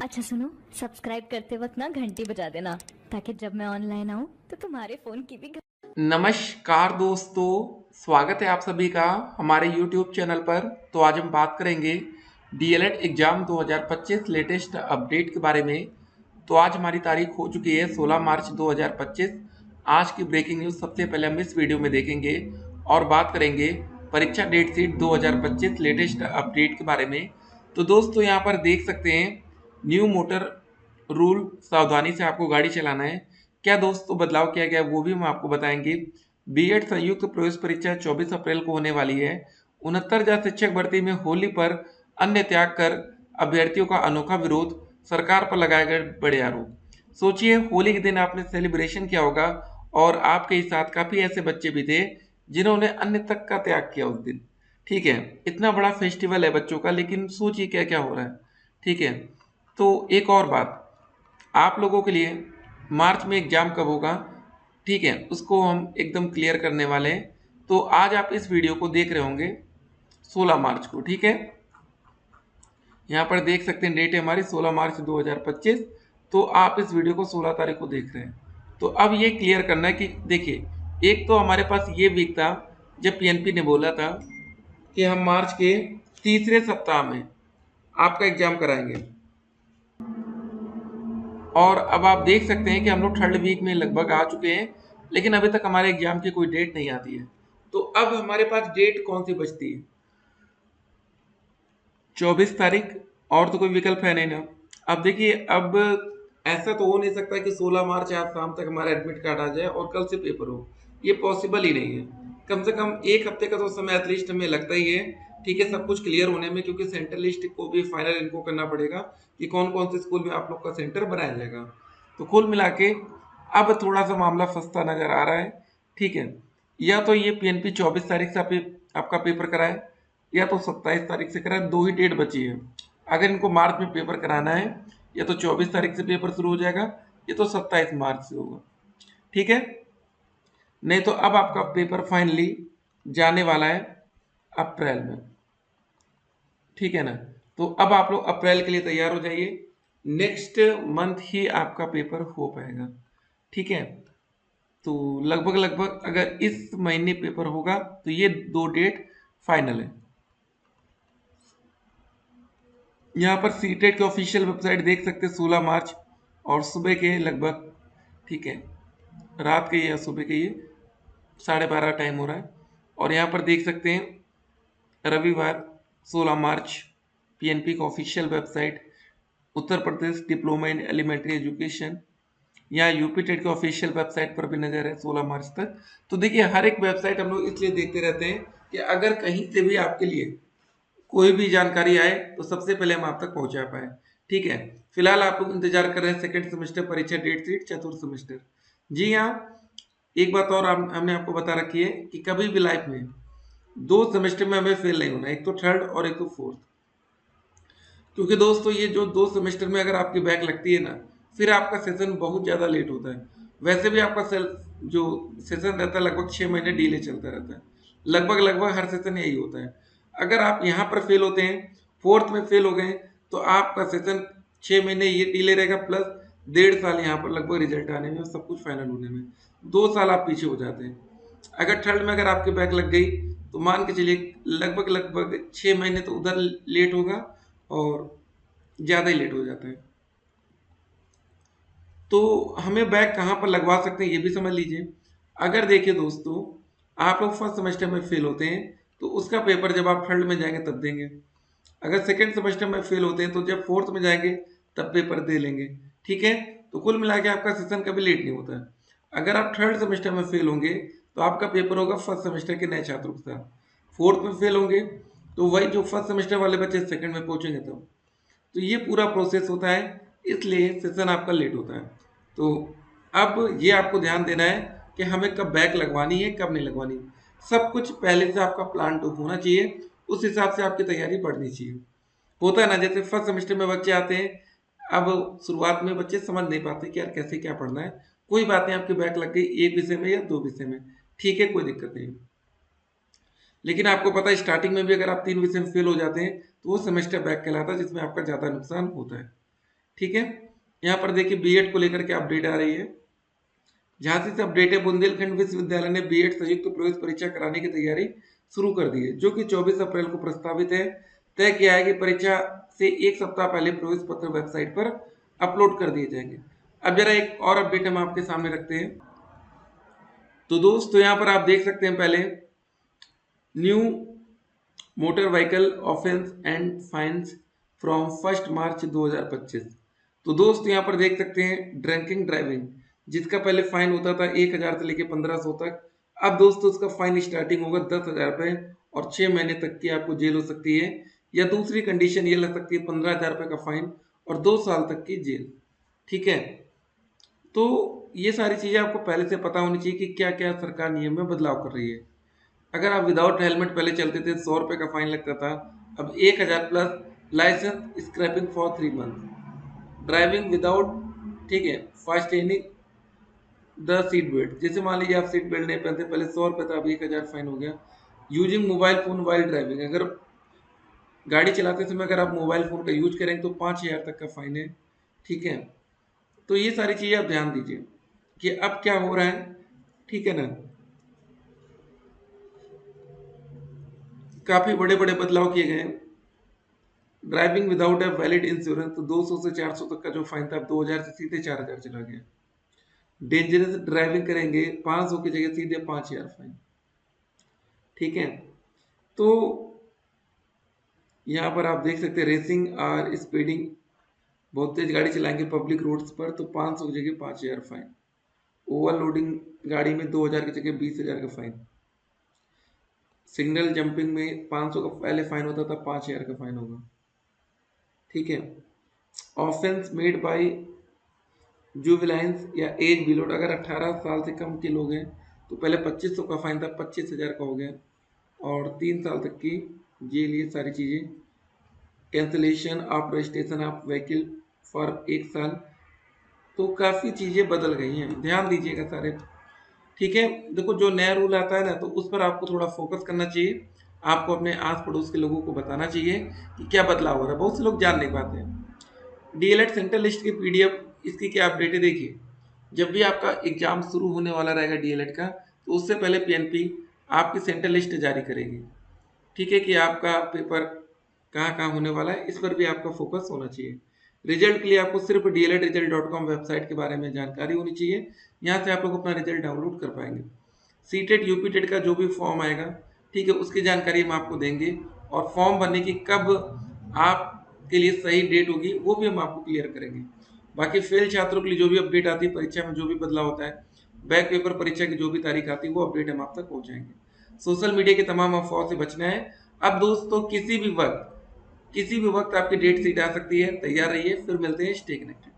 अच्छा सुनो, सब्सक्राइब करते वक्त ना घंटी बजा देना ताकि जब मैं ऑनलाइन आऊँ तो तुम्हारे फोन की भी नमस्कार दोस्तों, स्वागत है आप सभी का हमारे YouTube चैनल पर। तो आज हम बात करेंगे डीएलएड एग्ज़ाम 2025 लेटेस्ट अपडेट के बारे में। तो आज हमारी तारीख हो चुकी है 16 मार्च 2025। आज की ब्रेकिंग न्यूज़ सबसे पहले हम इस वीडियो में देखेंगे और बात करेंगे परीक्षा डेट शीट 2025 लेटेस्ट अपडेट के बारे में। तो दोस्तों यहाँ पर देख सकते हैं न्यू मोटर रूल, सावधानी से आपको गाड़ी चलाना है। क्या दोस्तों बदलाव किया गया वो भी हम आपको बताएंगे। बीएड संयुक्त प्रवेश परीक्षा 24 अप्रैल को होने वाली है। 69,000 शिक्षक भर्ती में होली पर अन्य त्याग कर अभ्यर्थियों का अनोखा विरोध, सरकार पर लगाए गए बड़े आरोप। सोचिए होली के दिन आपने सेलिब्रेशन किया होगा और आपके ही साथ काफी ऐसे बच्चे भी थे जिन्होंने अन्य तक का त्याग किया उस दिन। ठीक है, इतना बड़ा फेस्टिवल है बच्चों का, लेकिन सोचिए क्या क्या हो रहा है। ठीक है, तो एक और बात आप लोगों के लिए, मार्च में एग्जाम कब होगा, ठीक है, उसको हम एकदम क्लियर करने वाले हैं। तो आज आप इस वीडियो को देख रहे होंगे 16 मार्च को। ठीक है, यहाँ पर देख सकते हैं डेट है हमारी 16 मार्च 2025। तो आप इस वीडियो को 16 तारीख को देख रहे हैं। तो अब ये क्लियर करना है कि देखिए, एक तो हमारे पास ये वीक था जब पीएनपी ने बोला था कि हम मार्च के तीसरे सप्ताह में आपका एग्जाम कराएंगे, और अब आप देख सकते हैं कि हम लोग थर्ड वीक में लगभग आ चुके हैं, लेकिन अभी तक हमारे एग्जाम की कोई डेट नहीं आती है। तो अब हमारे पास डेट कौन सी बचती है? 24 तारीख, और तो कोई विकल्प है नहीं ना। अब देखिए, अब ऐसा तो हो नहीं सकता कि 16 मार्च आज शाम तक हमारा एडमिट कार्ड आ जाए और कल से पेपर हो। ये पॉसिबल ही नहीं है। कम से कम एक हफ्ते का तो समय एटलीस्ट हमें लगता ही है। ठीक है, सब कुछ क्लियर होने में, क्योंकि सेंटर लिस्ट को भी फाइनल इनको करना पड़ेगा कि कौन कौन से स्कूल में आप लोग का सेंटर बनाया जाएगा। तो कुल मिला के अब थोड़ा सा मामला फंसता नजर आ रहा है। ठीक है, या तो ये पीएनपी 24 तारीख से आपका पेपर कराए, या तो 27 तारीख से कराए। दो ही डेट बची है। अगर इनको मार्च में पेपर कराना है, या तो 24 तारीख से पेपर शुरू हो जाएगा, या तो 27 मार्च से होगा। ठीक है, नहीं तो अब आपका पेपर फाइनली जाने वाला है अप्रैल में। ठीक है ना। तो अब आप लोग अप्रैल के लिए तैयार हो जाइए। नेक्स्ट मंथ ही आपका पेपर हो पाएगा। ठीक है, तो लगभग लगभग अगर इस महीने पेपर होगा तो ये दो डेट फाइनल है। यहाँ पर सीटेट की ऑफिशियल वेबसाइट देख सकते हैं 16 मार्च, और सुबह के लगभग, ठीक है, रात के या सुबह के ये 12:30 टाइम हो रहा है। और यहाँ पर देख सकते हैं रविवार 16 मार्च, पीएनपी का official website, Uttar Pradesh diploma in elementary education, या यूपी टेट के ऑफिशियल वेबसाइट पर भी नजर है 16 मार्च तक। तो देखिए, हर एक वेबसाइट हम लोग इसलिए देखते रहते हैं कि अगर कहीं से भी आपके लिए कोई भी जानकारी आए तो सबसे पहले हम आप तक पहुंचा पाए। ठीक है, फिलहाल आप लोग इंतजार कर रहे हैं सेकंड सेमेस्टर परीक्षा डेट शीट चतुर्थ सेमेस्टर। जी हाँ, एक बात और हमने आपको बता रखी है कि कभी भी लाइफ में दो सेमेस्टर में हमें फेल नहीं होना, एक तो थर्ड और एक तो फोर्थ। क्योंकि दोस्तों ये जो दो सेमेस्टर में अगर आपकी बैक लगती है ना, फिर आपका सेशन बहुत ज़्यादा लेट होता है। वैसे भी आपका जो सेशन रहता है लगभग 6 महीने डीले चलता रहता है। लगभग लगभग हर सेशन यही होता है। अगर आप यहाँ पर फेल होते हैं, फोर्थ में फेल हो गए, तो आपका सेशन 6 महीने ये डीले रहेगा, प्लस 1.5 साल यहाँ पर लगभग रिजल्ट आने में और सब कुछ फाइनल होने में 2 साल आप पीछे हो जाते हैं। अगर थर्ड में अगर आपके बैक लग गई तो मान के चलिए लगभग लगभग 6 महीने तो उधर लेट होगा, और ज़्यादा ही लेट हो जाता है। तो हमें बैक कहाँ पर लगवा सकते हैं ये भी समझ लीजिए। अगर देखिए दोस्तों, आप लोग फर्स्ट सेमेस्टर में फेल होते हैं तो उसका पेपर जब आप थर्ड में जाएंगे तब देंगे। अगर सेकेंड सेमेस्टर में फेल होते हैं तो जब फोर्थ में जाएंगे तब पेपर दे लेंगे। ठीक है, तो कुल मिला के आपका सेशन कभी लेट नहीं होता है। अगर आप थर्ड सेमेस्टर में फेल होंगे तो आपका पेपर होगा फर्स्ट सेमेस्टर के नए छात्रों के साथ। फोर्थ में फेल होंगे तो वही जो फर्स्ट सेमेस्टर वाले बच्चे सेकंड में पहुंचेंगे तब। तो ये पूरा प्रोसेस होता है, इसलिए सेशन आपका लेट होता है। तो अब ये आपको ध्यान देना है कि हमें कब बैक लगवानी है कब नहीं लगवानी। सब कुछ पहले से आपका प्लान टू होना चाहिए, उस हिसाब से आपकी तैयारी बढ़नी चाहिए। होता है ना, जैसे फर्स्ट सेमेस्टर में बच्चे आते हैं, अब शुरुआत में बच्चे समझ नहीं पाते कि यार कैसे क्या पढ़ना है। कोई बात नहीं, आपकी बैक लग गई एक विषय में या दो विषय में, ठीक है, कोई दिक्कत नहीं। लेकिन आपको पता है स्टार्टिंग में भी अगर आप 3 विषय में फेल हो जाते हैं तो वो सेमेस्टर बैक कहलाता है, जिसमें आपका ज़्यादा नुकसान होता है। ठीक है। यहाँ पर देखिए बीएड को लेकर के अपडेट आ रही है। झांसी से अपडेट है, बुंदेलखंड विश्वविद्यालय ने बीएड संयुक्त प्रवेश परीक्षा कराने की तैयारी शुरू कर दी है, जो कि 24 अप्रैल को प्रस्तावित है। तय किया है कि परीक्षा से एक सप्ताह पहले प्रवेश पत्र वेबसाइट पर अपलोड कर दिए जाएंगे। अब जरा एक और अपडेट हम आपके सामने रखते हैं। तो दोस्तों यहाँ पर आप देख सकते हैं पहले new motor vehicle offence and fines from 1 March 2025। तो दोस्त यहाँ पर देख सकते हैं ड्रिंकिंग ड्राइविंग, जिसका पहले फाइन होता था 1000 से लेकर 1500 तक, अब दोस्तों उसका फाइन स्टार्टिंग होगा 10,000 रुपये और 6 महीने तक की आपको जेल हो सकती है, या दूसरी कंडीशन ये लग सकती है 15,000 रुपये का फाइन और 2 साल तक की जेल। ठीक है, तो ये सारी चीज़ें आपको पहले से पता होनी चाहिए कि क्या क्या सरकार नियम में बदलाव कर रही है। अगर आप विदाउट हेलमेट पहले चलते थे 100 रुपये का फाइन लगता था, अब 1000 plus licence scrapping for 3 month, driving without, ठीक है, फास्टेनिंग द सीट बेल्ट, जैसे मान लीजिए आप सीट बेल्ट नहीं पहनते, पहले 100 रुपये था, अब 1000 फाइन हो गया। Using mobile phone while driving, अगर गाड़ी चलाते समय अगर आप मोबाइल फोन का यूज करेंगे तो 5000 तक का फाइन है। ठीक है, तो ये सारी चीज़ें आप ध्यान दीजिए कि अब क्या हो रहा है। ठीक है ना, काफ़ी बड़े बड़े बदलाव किए गए हैं। Driving without a valid insurance, तो 200 से 400 तक का जो फाइन था, अब 2000 से सीधे 4000 चला गया। डेंजरस ड्राइविंग करेंगे 500 की जगह सीधे 5000 फाइन। ठीक है, तो यहाँ पर आप देख सकते हैं रेसिंग और स्पीडिंग, बहुत तेज गाड़ी चलाएंगे पब्लिक रोड्स पर तो 500 की जगह 5000 फाइन। ओवरलोडिंग गाड़ी में 2000 की जगह 20,000 का फाइन। सिग्नल जंपिंग में 500 का पहले फाइन होता था, 5000 का फाइन होगा। ठीक है, ऑफेंस मेड बाय जुवेनाइल्स या एज बिलो, अगर 18 साल से कम के लोग हैं तो पहले 2500 का फाइन था, 25,000 का हो गया और 3 साल तक की जेल। ये सारी चीज़ें, cancellation of registration of vehicle for 1 साल, तो काफ़ी चीज़ें बदल गई हैं, ध्यान दीजिएगा सारे। ठीक है, देखो जो नया रूल आता है ना तो उस पर आपको थोड़ा फोकस करना चाहिए, आपको अपने आस पड़ोस के लोगों को बताना चाहिए कि क्या बदलाव हो रहा है, बहुत से लोग जान नहीं पाते हैं। डीएलएड सेंट्रल लिस्ट की पीडीएफ, इसकी क्या अपडेट है देखिए। जब भी आपका एग्जाम शुरू होने वाला रहेगा डीएलएड का, तो उससे पहले पीएनपी आपकी सेंट्रल लिस्ट जारी करेगी। ठीक है, कि आपका पेपर कहाँ कहाँ होने वाला है, इस पर भी आपका फोकस होना चाहिए। रिजल्ट के लिए आपको सिर्फ dledresult.com वेबसाइट के बारे में जानकारी होनी चाहिए, यहाँ से आप लोग अपना रिजल्ट डाउनलोड कर पाएंगे। सीटेट यूपीटेट का जो भी फॉर्म आएगा, ठीक है, उसकी जानकारी हम आपको देंगे, और फॉर्म भरने की कब आपके लिए सही डेट होगी वो भी हम आपको क्लियर करेंगे। बाकी फेल छात्रों के लिए जो भी अपडेट आती है, परीक्षा में जो भी बदलाव होता है, बैक पेपर परीक्षा की जो भी तारीख आती है, वो अपडेट हम आप तक पहुंचाएंगे। सोशल मीडिया के तमाम अफवाहों से बचना है। अब दोस्तों किसी भी वक्त आपकी डेट शीट आ सकती है, तैयार रहिए, फिर मिलते हैं, स्टे कनेक्टेड।